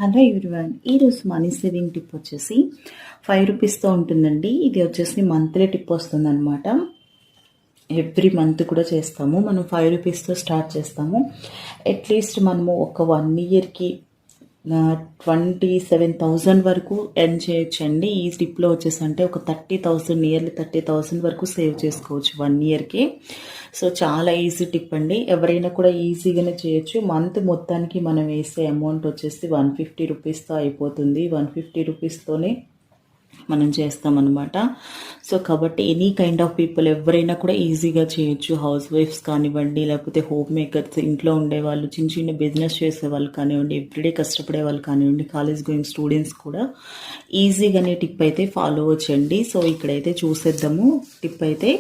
Hello everyone, ఈరోజు money saving tip వచ్చేసి 5 రూపీస్తో ఉంటుందండి. ఇది వచ్చేసి మంత్లీ టిప్ వస్తుంది అనమాట. ఎవ్రీ మంత్ కూడా చేస్తాము. మనం 5 రూపీస్తో స్టార్ట్ చేస్తాము. అట్లీస్ట్ మనము ఒక 1 ఇయర్కి 27,000 వరకు ఎర్న్ చేయొచ్చండి. ఈ టిప్లో వచ్చేసి అంటే ఒక 30,000 నియర్లీ 30,000 వరకు సేవ్ చేసుకోవచ్చు 1 ఇయర్కి. సో చాలా ఈజీ టిప్ అండి. ఎవరైనా కూడా ఈజీగానే చేయొచ్చు. మంత్ మొత్తానికి మనం వేసే అమౌంట్ వచ్చేసి 150 రూపీస్తో అయిపోతుంది. 150 రూపీస్తోనే మనం చేస్తామన్నమాట. సో కాబట్టి ఎనీ కైండ్ ఆఫ్ పీపుల్ ఎవరైనా కూడా ఈజీగా చేయొచ్చు. హౌస్ వైఫ్స్ కానివ్వండి, లేకపోతే హోమ్ మేకర్స్, ఇంట్లో ఉండేవాళ్ళు, చిన్న చిన్న బిజినెస్ చేసే వాళ్ళు కానివ్వండి, ఎవ్రీడే కష్టపడే వాళ్ళు కానివ్వండి, కాలేజ్ గోయింగ్ స్టూడెంట్స్ కూడా ఈజీగానే టిప్ అయితే ఫాలో అవ్వచ్చండి. సో ఇక్కడైతే చూసేద్దాము టిప్ అయితే.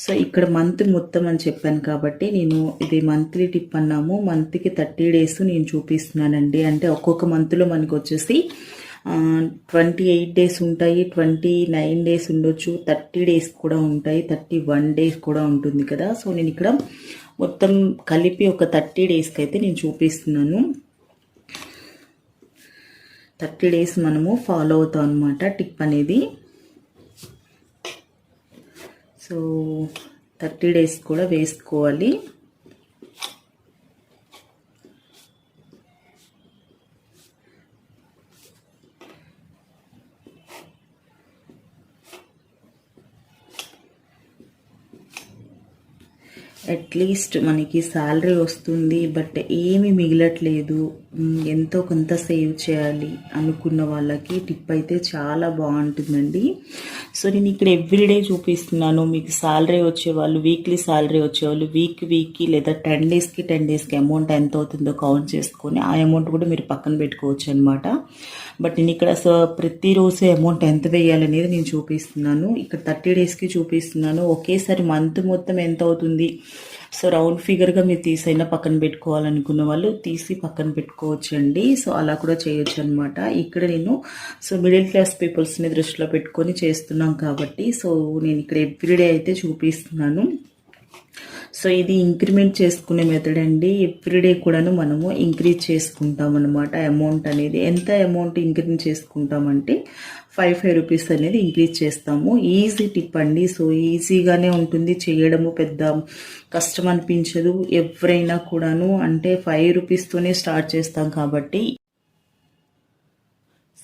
సో ఇక్కడ మంత్ మొత్తం అని చెప్పాను కాబట్టి నేను ఇది మంత్లీ టిప్ అన్నాము. మంత్కి 30 డేస్ నేను చూపిస్తున్నానండి. అంటే ఒక్కొక్క మంత్లో మనకు వచ్చేసి 28 డేస్ ఉంటాయి, 29 డేస్ ఉండొచ్చు, 30 డేస్ కూడా ఉంటాయి, 31 డేస్ కూడా ఉంటుంది కదా. సో నేను ఇక్కడ మొత్తం కలిపి ఒక 30 డేస్కి అయితే నేను చూపిస్తున్నాను. 30 డేస్ మనము ఫాలో అవుతాం అనమాట టిప్ అనేది. సో 30 డేస్ కూడా వేసుకోవాలి. అట్లీస్ట్ మనకి శాలరీ వస్తుంది, బట్ ఏమీ మిగలట్లేదు, ఎంతో కొంత సేవ్ చేయాలి అనుకున్న వాళ్ళకి టిప్ అయితే చాలా బాగుంటుందండి. సో నేను ఇక్కడ ఎవ్రీడే చూపిస్తున్నాను. మీకు శాలరీ వచ్చేవాళ్ళు, వీక్లీ శాలరీ వచ్చేవాళ్ళు వీక్కి లేదా 10 డేస్కి అమౌంట్ ఎంత అవుతుందో కౌంట్ చేసుకొని ఆ అమౌంట్ కూడా మీరు పక్కన పెట్టుకోవచ్చు అనమాట. బట్ నేను ఇక్కడ ప్రతిరోజు అమౌంట్ ఎంత వేయాలనేది నేను చూపిస్తున్నాను. ఇక్కడ 30 డేస్కి చూపిస్తున్నాను. ఒకేసారి మంత్ మొత్తం ఎంత అవుతుంది, సో రౌండ్ ఫిగర్గా మీరు తీసైనా పక్కన పెట్టుకోవాలనుకున్న వాళ్ళు తీసి పక్కన పెట్టుకోవచ్చు అండి. సో అలా కూడా చేయొచ్చు అనమాట. ఇక్కడ నేను మిడిల్ క్లాస్ పీపుల్స్ని దృష్టిలో పెట్టుకొని చేస్తున్నాం కాబట్టి సో నేను ఇక్కడ ఎవ్రీడే అయితే చూపిస్తున్నాను. సో ఇది ఇంక్రిమెంట్ చేసుకునే మెథడ్ అండి. ఎవ్రీడే కూడాను మనము ఇంక్రీజ్ చేసుకుంటాం అనమాట అమౌంట్ అనేది. ఎంత అమౌంట్ ఇంక్రీజ్ చేసుకుంటామంటే 5 రూపీస్ అనేది ఇంక్రీజ్ చేస్తాము. ఈజీ టిప్ అండి. సో ఈజీగానే ఉంటుంది, చేయడము పెద్ద కష్టం అనిపించదు. ఎవరైనా కూడాను అంటే 5 రూపీస్తోనే స్టార్ట్ చేస్తాం కాబట్టి.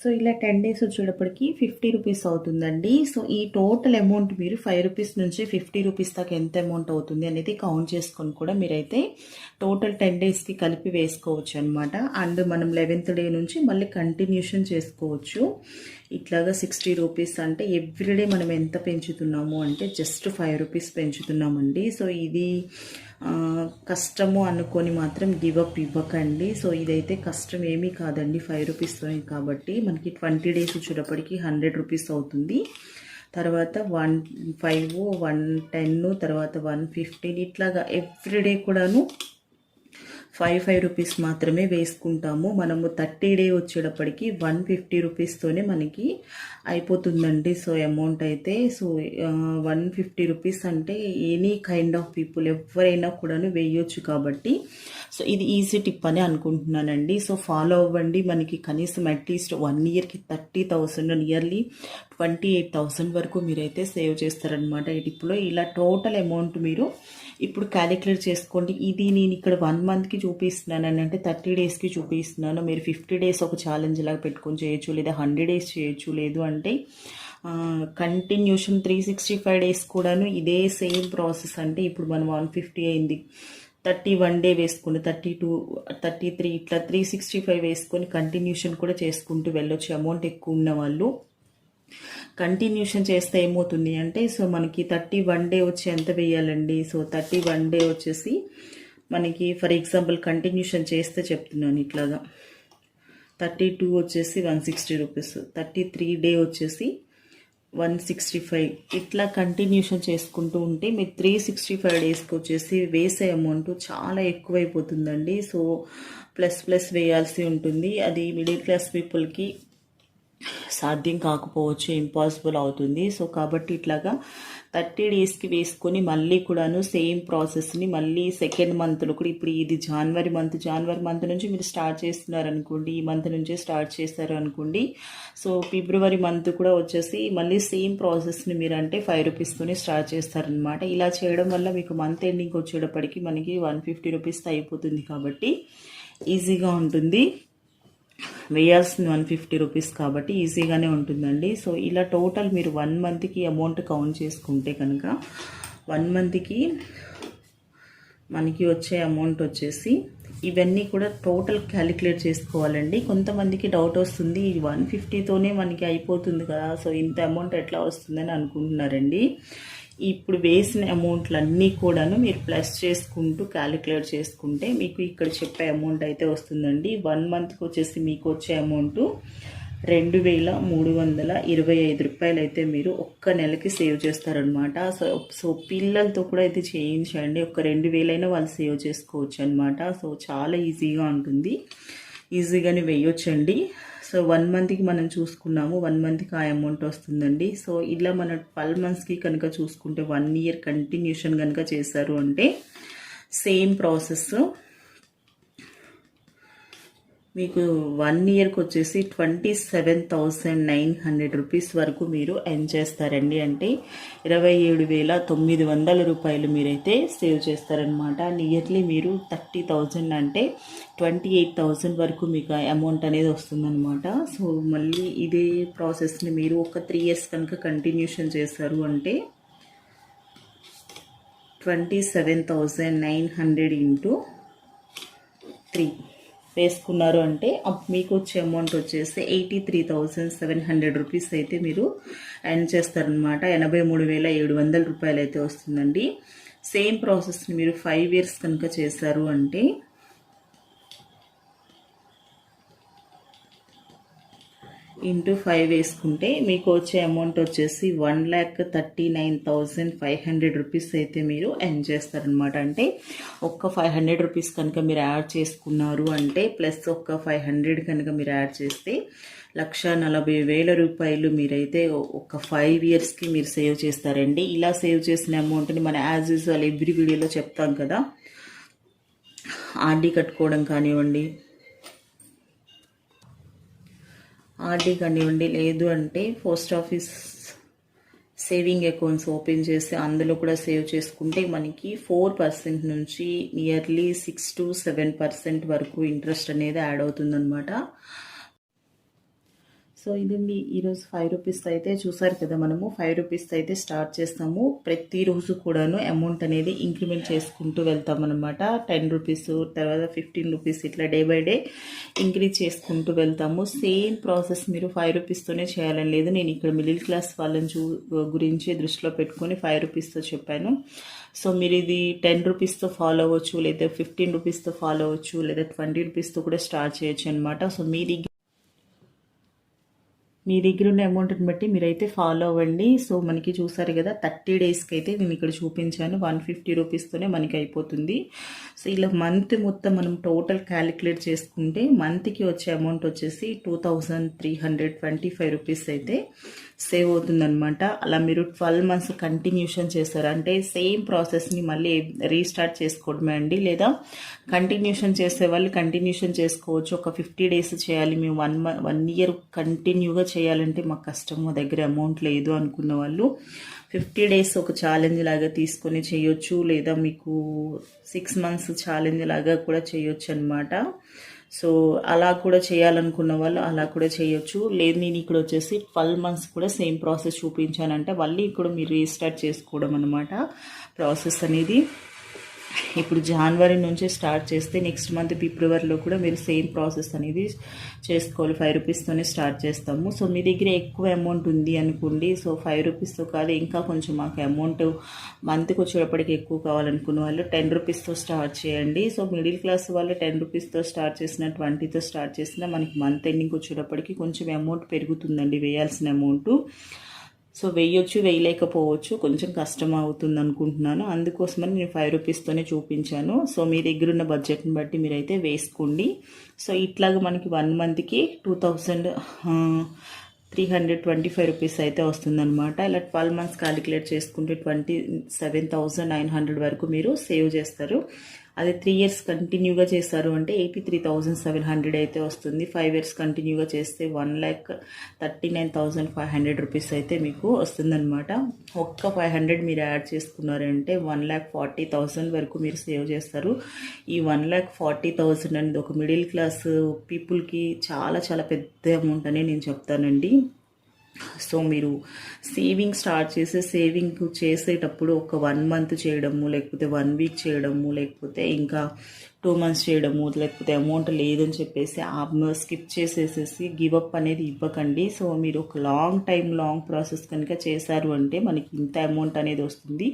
సో ఇలా 10 డేస్ వచ్చేటప్పటికి 50 రూపీస్ అవుతుందండి. సో ఈ టోటల్ అమౌంట్ మీరు 5 రూపీస్ నుంచి 50 రూపీస్ దాకా ఎంత అమౌంట్ అవుతుంది అనేది కౌంట్ చేసుకొని కూడా మీరైతే టోటల్ 10 డేస్కి కలిపి వేసుకోవచ్చు అనమాట. అండ్ మనం 11th డే నుంచి మళ్ళీ కంటిన్యూషన్ చేసుకోవచ్చు. ఇట్లాగా 60 రూపీస్ అంటే ఎవ్రీడే మనం ఎంత పెంచుతున్నాము అంటే జస్ట్ 5 రూపీస్ పెంచుతున్నామండి. సో ఇది కష్టము అనుకొని మాత్రం గివప్ ఇవ్వకండి. సో ఇదైతే కష్టం ఏమీ కాదండి, 5 రూపీస్తో కాబట్టి మనకి 20 డేస్ వచ్చేటప్పటికి 100 రూపీస్ అవుతుంది. తర్వాత 105, 110, తర్వాత 115 ఇట్లాగా ఎవ్రీడే కూడాను 5 రూపీస్ మాత్రమే వేసుకుంటాము. మనము 30 డే వచ్చేటప్పటికి 150 రూపీస్తోనే మనకి అయిపోతుందండి. సో అమౌంట్ అయితే 150 రూపీస్ అంటే ఎనీ కైండ్ ఆఫ్ పీపుల్ ఎవరైనా కూడాను వేయొచ్చు కాబట్టి సో ఇది ఈజీ టిప్ అని అనుకుంటున్నానండి. సో ఫాలో అవ్వండి. మనకి కనీసం అట్లీస్ట్ 1 ఇయర్కి 30,000 నియర్లీ 28,000 వరకు మీరైతే సేవ్ చేస్తారనమాట ఈ టిప్లో. ఇలా టోటల్ అమౌంట్ మీరు ఇప్పుడు క్యాలిక్యులేట్ చేసుకోండి. ఇది నేను ఇక్కడ 1 మంత్కి చూపిస్తున్నాను అంటే 30 డేస్కి చూపిస్తున్నాను. మీరు 50 డేస్ ఒక ఛాలెంజ్ లాగా పెట్టుకొని చేయొచ్చు, లేదా 100 డేస్ చేయొచ్చు, లేదు అంటే కంటిన్యూషన్ 365 డేస్ కూడాను ఇదే సేమ్ ప్రాసెస్. అంటే ఇప్పుడు మనం 150 అయింది, 31 డే వేసుకుని 32, 33 ఇట్లా 365 వేసుకొని కంటిన్యూషన్ కూడా చేసుకుంటూ వెళ్ళొచ్చు. అమౌంట్ ఎక్కువ ఉన్న వాళ్ళు కంటిన్యూషన్ చేస్తే ఏమవుతుంది అంటే సో మనకి 31 డే వచ్చి ఎంత వేయాలండి. సో 31 డే వచ్చేసి మనకి ఫర్ ఎగ్జాంపుల్ కంటిన్యూషన్ చేస్తే చెప్తున్నాను ఇట్లాగా 32 వచ్చేసి 160 రూపీస్, 33 డే వచ్చేసి 165 ఇట్లా కంటిన్యూషన్ చేసుకుంటూ ఉంటే మీరు 365 డేస్కి వచ్చేసి వేసే అమౌంట్ చాలా ఎక్కువైపోతుందండి. సో ప్లస్ వేయాల్సి ఉంటుంది. అది మిడిల్ క్లాస్ పీపుల్కి సాధ్యం కాకపోవచ్చు, ఇంపాసిబుల్ అవుతుంది. సో కాబట్టి ఇట్లాగా 30 డేస్కి వేసుకొని మళ్ళీ కూడాను సేమ్ ప్రాసెస్ని మళ్ళీ సెకండ్ మంత్లో కూడా, ఇప్పుడు ఇది జనవరి మంత్ నుంచి మీరు స్టార్ట్ చేస్తున్నారనుకోండి, ఈ మంత్ నుంచే స్టార్ట్ చేస్తారు అనుకోండి. సో ఫిబ్రవరి మంత్ కూడా వచ్చేసి మళ్ళీ సేమ్ ప్రాసెస్ని మీరు అంటే 5 రూపీస్తోనే స్టార్ట్ చేస్తారనమాట. ఇలా చేయడం వల్ల మీకు మంత్ ఎండింగ్ వచ్చేటప్పటికి మనకి 150 రూపీస్తో అయిపోతుంది కాబట్టి ఈజీగా ఉంటుంది. వేయాల్సింది 150 రూపీస్ కాబట్టి ఈజీగానే ఉంటుందండి. సో ఇలా టోటల్ మీరు 1 మంత్కి అమౌంట్ కౌంట్ చేసుకుంటే కనుక 1 మంత్కి మనకి వచ్చే అమౌంట్ వచ్చేసి, ఇవన్నీ కూడా టోటల్ క్యాలిక్యులేట్ చేసుకోవాలండి. కొంతమందికి డౌట్ వస్తుంది, 150తోనే మనకి అయిపోతుంది కదా, సో ఇంత అమౌంట్ ఎట్లా వస్తుందని అనుకుంటున్నారండి. ఇప్పుడు వేసిన అమౌంట్లన్నీ కూడాను మీరు ప్లస్ చేసుకుంటూ క్యాలిక్యులేట్ చేసుకుంటే మీకు ఇక్కడ చెప్పే అమౌంట్ అయితే వస్తుందండి. 1 మంత్కి వచ్చేసి మీకు వచ్చే అమౌంట్ 2325 రూపాయలు అయితే మీరు ఒక్క నెలకి సేవ్ చేస్తారనమాట. సో పిల్లలతో కూడా అయితే చేయించండి, ఒక 2000 అయినా వాళ్ళు సేవ్ చేసుకోవచ్చు అనమాట. సో చాలా ఈజీగా ఉంటుంది, ఈజీగానే వేయొచ్చండి. సో 1 మంత్కి మనం చూసుకున్నాము, 1 మంత్కి ఆ అమౌంట్ వస్తుందండి. సో ఇలా మన 12 మంత్స్కి కనుక చూసుకుంటే 1 ఇయర్ కంటిన్యూషన్ కనుక చేశారు అంటే సేమ్ ప్రాసెస్ మీకు 1 ఇయర్కి వచ్చేసి 27,900 రూపీస్ వరకు మీరు ఎర్న్ చేస్తారండి. అంటే 27,900 రూపాయలు మీరైతే సేవ్ చేస్తారనమాట. నియర్లీ మీరు 30,000 అంటే 28,000 వరకు మీకు అమౌంట్ అనేది వస్తుందన్నమాట. సో మళ్ళీ ఇదే ప్రాసెస్ని మీరు ఒక 3 ఇయర్స్ కనుక కంటిన్యూషన్ చేశారు అంటే 27,900 ఇంటూ 3 వేసుకున్నారు అంటే మీకు వచ్చే అమౌంట్ వచ్చేసి 83,700 రూపీస్ అయితే మీరు ఎర్న్ చేస్తారనమాట. 83,700 రూపాయలు అయితే వస్తుందండి. సేమ్ ప్రాసెస్ని మీరు 5 ఇయర్స్ కనుక చేశారు అంటే ఇంటూ 5 వేసుకుంటే మీకు వచ్చే అమౌంట్ వచ్చేసి 1,39,500 రూపీస్ అయితే మీరు ఎర్న్ చేస్తారనమాట. అంటే ఒక్క 500 రూపీస్ కనుక మీరు యాడ్ చేసుకున్నారు అంటే ప్లస్ ఒక్క 500 కనుక మీరు యాడ్ చేస్తే 1,40,000 రూపాయలు మీరైతే ఒక 5 ఇయర్స్కి మీరు సేవ్ చేస్తారండి. ఇలా సేవ్ చేసిన అమౌంట్ని మనం యాజ్ యూజువల్ ఎవ్రీ వీడియోలో చెప్తాం కదా, ఆర్డీ కట్టుకోవడం కానివ్వండి, లేదు అంటే post office saving accounts open చేసి అందులో కూడా సేవ్ చేసుకుంటే మనకి 4% నుంచి నియర్లీ 6 to 7% వరకు ఇంట్రెస్ట్ అనేది యాడ్ అవుతుందన్నమాట. సో ఇదండి ఈరోజు 5 రూపీస్ అయితే చూసారు కదా, మనము 5 రూపీస్ అయితే స్టార్ట్ చేస్తాము. ప్రతిరోజు కూడాను అమౌంట్ అనేది ఇంక్రిమెంట్ చేసుకుంటూ వెళ్తాం అనమాట. 10 రూపీస్, తర్వాత 15 రూపీస్, ఇట్లా డే బై డే ఇంక్రీజ్ చేసుకుంటూ వెళ్తాము. సేమ్ ప్రాసెస్ మీరు 5 రూపీస్తోనే చేయాలని లేదు. నేను ఇక్కడ మిడిల్ క్లాస్ వాళ్ళని గురించి దృష్టిలో పెట్టుకొని 5 రూపీస్తో చెప్పాను. సో మీరు ఇది 10 రూపీస్తో ఫాలో అవ్వచ్చు, లేదా 15 రూపీస్తో ఫాలో అవ్వచ్చు, లేదా 20 రూపీస్తో కూడా స్టార్ట్ చేయొచ్చు అనమాట. సో మీ దగ్గర ఉన్న అమౌంట్ని బట్టి మీరైతే ఫాలో అవ్వండి. సో మనకి చూసారు కదా 30 డేస్కి అయితే నేను ఇక్కడ చూపించాను, 150 రూపీస్తోనే మనకి అయిపోతుంది. సో ఇలా మంత్ మొత్తం మనం టోటల్ క్యాలిక్యులేట్ చేసుకుంటే మంత్కి వచ్చే అమౌంట్ వచ్చేసి 2,325 రూపీస్ అయితే సేవ్ అవుతుందన్నమాట. అలా మీరు 12 మంత్స్ కంటిన్యూషన్ చేస్తారు అంటే సేమ్ ప్రాసెస్ని మళ్ళీ రీస్టార్ట్ చేసుకోవడమే అండి. లేదా కంటిన్యూషన్ చేసే వాళ్ళు కంటిన్యూషన్ చేసుకోవచ్చు. ఒక 50 డేస్ చేయాలి, మేము 1 ఇయర్ కంటిన్యూగా చేయాలంటే మాకు కష్టం, మా దగ్గర అమౌంట్ లేదు అనుకున్న వాళ్ళు 50 డేస్ ఒక ఛాలెంజ్ లాగా తీసుకొని చేయొచ్చు, లేదా మీకు 6 మంత్స్ ఛాలెంజ్ లాగా కూడా చేయొచ్చు అనమాట. సో అలా కూడా చేయాలనుకున్న వాళ్ళు అలా కూడా చేయొచ్చు. లేదు నేను ఇక్కడ వచ్చేసి 12 మంత్స్ కూడా సేమ్ ప్రాసెస్ చూపించానంటే మళ్ళీ ఇక్కడ మీరు రీస్టార్ట్ చేసుకోవడం అనమాట ప్రాసెస్ అనేది. ఇప్పుడు జనవరి నుంచి స్టార్ట్ చేస్తే నెక్స్ట్ మంత్ ఫిబ్రవరిలో కూడా మీరు సేమ్ ప్రాసెస్ అనేది చేసుకోవాలి. 5 రూపీస్తోనే స్టార్ట్ చేస్తాము. సో మీ దగ్గర ఎక్కువ అమౌంట్ ఉంది అనుకోండి, సో 5 రూపీస్తో కాదు ఇంకా కొంచెం మాకు అమౌంట్ మంత్కి వచ్చేటప్పటికి ఎక్కువ కావాలనుకున్న వాళ్ళు 10 రూపీస్తో స్టార్ట్ చేయండి. సో మిడిల్ క్లాస్ వాళ్ళు 10 రూపీస్తో స్టార్ట్ చేసిన, 20తో స్టార్ట్ చేసినా మనకి మంత్ ఎండింగ్ వచ్చేటప్పటికి కొంచెం అమౌంట్ పెరుగుతుందండి, వేయాల్సిన అమౌంట్. సో వేయొచ్చు, వేయలేకపోవచ్చు, కొంచెం కష్టం అవుతుంది అనుకుంటున్నాను. అందుకోసమని నేను 5 రూపీస్తోనే చూపించాను. సో మీ దగ్గర ఉన్న బడ్జెట్ని బట్టి మీరైతే వేసుకోండి. సో ఇట్లాగా మనకి 1 మంత్కి 2,000 325 రూపీస్ అయితే వస్తుందన్నమాట. ఇలా 12 మంత్స్ క్యాలిక్యులేట్ చేసుకుంటే 27,900 వరకు మీరు సేవ్ చేస్తారు. అదే 3 ఇయర్స్ కంటిన్యూగా చేస్తారు అంటే 83,700 అయితే వస్తుంది. 5 ఇయర్స్ కంటిన్యూగా చేస్తే 1,39,500 రూపీస్ అయితే మీకు వస్తుందన్నమాట. ఒక్క 500 మీరు యాడ్ చేసుకున్నారంటే 1,40,000 వరకు మీరు సేవ్ చేస్తారు. ఈ 1,40,000 అనేది ఒక మిడిల్ క్లాస్ పీపుల్కి చాలా చాలా పెద్ద అమౌంట్ అని నేను చెప్తానండి. సో మీరు స్టార్ట్ సేవింగ్ చేసేటప్పుడు ఒక 1 మంత్ చేయడము, లేకపోతే 1 వీక్ చేయడము, లేకపోతే ఇంకా 2 మంత్స్ చేయడము, లేకపోతే అమౌంట్ లేదని చెప్పేసి స్కిప్ చేసేసేసి గివప్ అనేది ఇవ్వకండి. సో మీరు ఒక లాంగ్ ప్రాసెస్ కనుక చేశారు అంటే మనకి ఇంత అమౌంట్ అనేది వస్తుంది.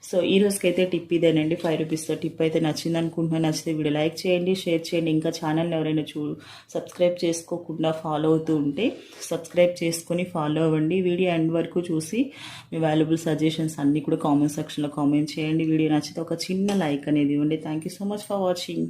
సో ఈ రోజుకైతే టిప్ ఇదేనండి, 5 రూపీస్తో టిప్ అయితే నచ్చింది అనుకుంటున్నాను. నచ్చితే వీడియో లైక్ చేయండి, షేర్ చేయండి. ఇంకా ఛానల్ని ఎవరైనా సబ్స్క్రైబ్ చేసుకోకుండా ఫాలో అవుతూ ఉంటే సబ్స్క్రైబ్ చేసుకొని ఫాలో అవ్వండి. వీడియో ఎండ్ వరకు చూసి మీ వాల్యుబుల్ సజెషన్స్ అన్నీ కూడా కామెంట్ సెక్షన్లో కామెంట్ చేయండి. వీడియో నచ్చితే ఒక చిన్న లైక్ అనేది ఇవ్వండి. Thank you so much for watching.